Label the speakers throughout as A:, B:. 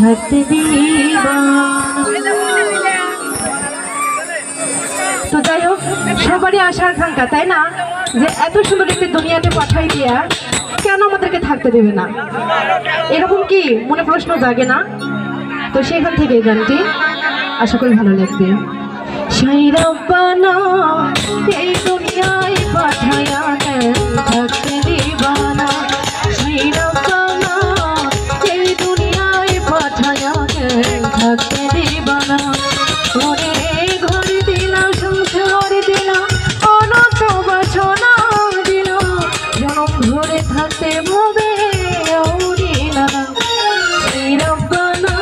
A: থাকতে দিবা। তো যাই হোক, সবারই আশার আকাঙ্ক্ষা, তাই না, যে এত সুন্দর একটি দুনিয়াতে পাঠাই দিয়া কেন আমাদেরকে থাকতে দেবে না, এরকম কি মনে প্রশ্ন জাগে না? তো সেখান থেকে গানটি আশা করি ভালো লাগবে। সেই রব্বানা এই দুনিয়ায় পাঠায়া থাকতে দিবা না, সেই রব্বানা এই দুনিয়ায় পাঠায়া থাকতে দিবা না। ওরে ঘর দিলা, সংসার দিলা, অনন্ত বাসনা দিলা, জনম ধরে থাকতে ভবে দিলা না। সেই রব্বানা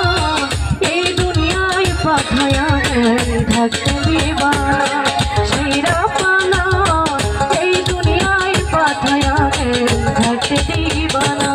A: এই দুনিয়ায় পাঠায়া থাকতে দিবা না, সেই রব্বানা এই দুনিয়ায় পাঠায়া থাকতে দিবা না।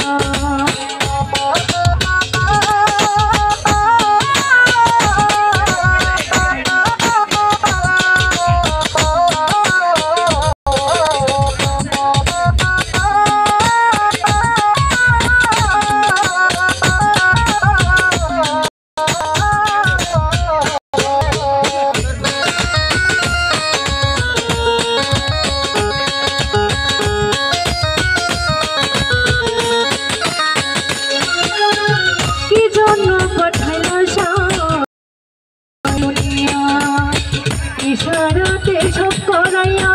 A: ইশারাতে সব করাইয়া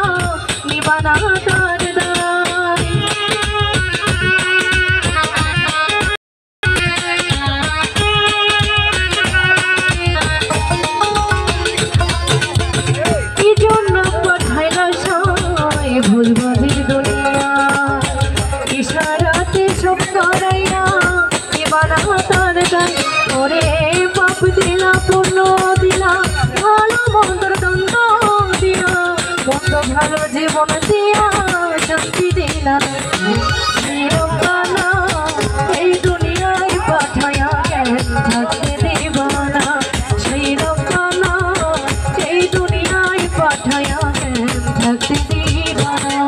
A: নিবানা তার দায়, কি জন্য পাঠাইলা সায় ভুলবাজির দুনিয়া। ইশারাতে সব করাইয়া নিবানা তার দায়, ওরে পাপ দিলা, পুণ্য দিলা, ভালো মন্দর দ্বন্দ্ব দিয়া, মন্দ ভালো জীবন দিয়া শান্তি দিলা না। সেই রব্বানা এই দুনিয়ায় পাঠায়া থাকতে দিবা না, সেই রব্বানা এই দুনিয়ায় পাঠায়া থাকতে দিবা না।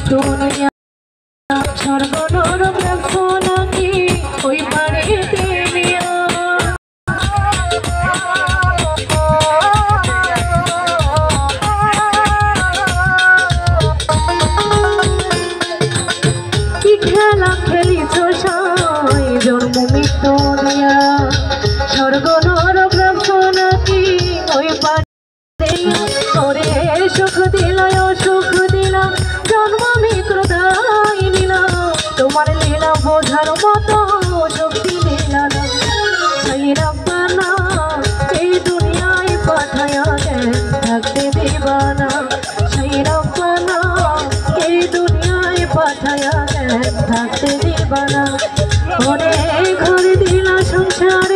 A: দুনিয়া স্বর্গ নরক রাখো নাকি ওই বাড়িতে নিয়া, কি খেলা খেলিছ সাই জন্ম মৃত্যু নিয়া, স্বর্গ নরক রাখো নাকি ওই বাড়িতে। ওরে সুখ দিলা, অসুখ দিলা, জন্ম মৃত্যু দায় নিলা, তোমার লীলা বোঝার মতো শক্তি দিলা না। সেই রব্বানা এই দুনিয়ায় পাঠায়া থাকতে দিবা না, সেই রব্বানা এই দুনিয়ায় পাঠায়া থাকতে দিবা না। ওরে ঘর দিলা, সংসার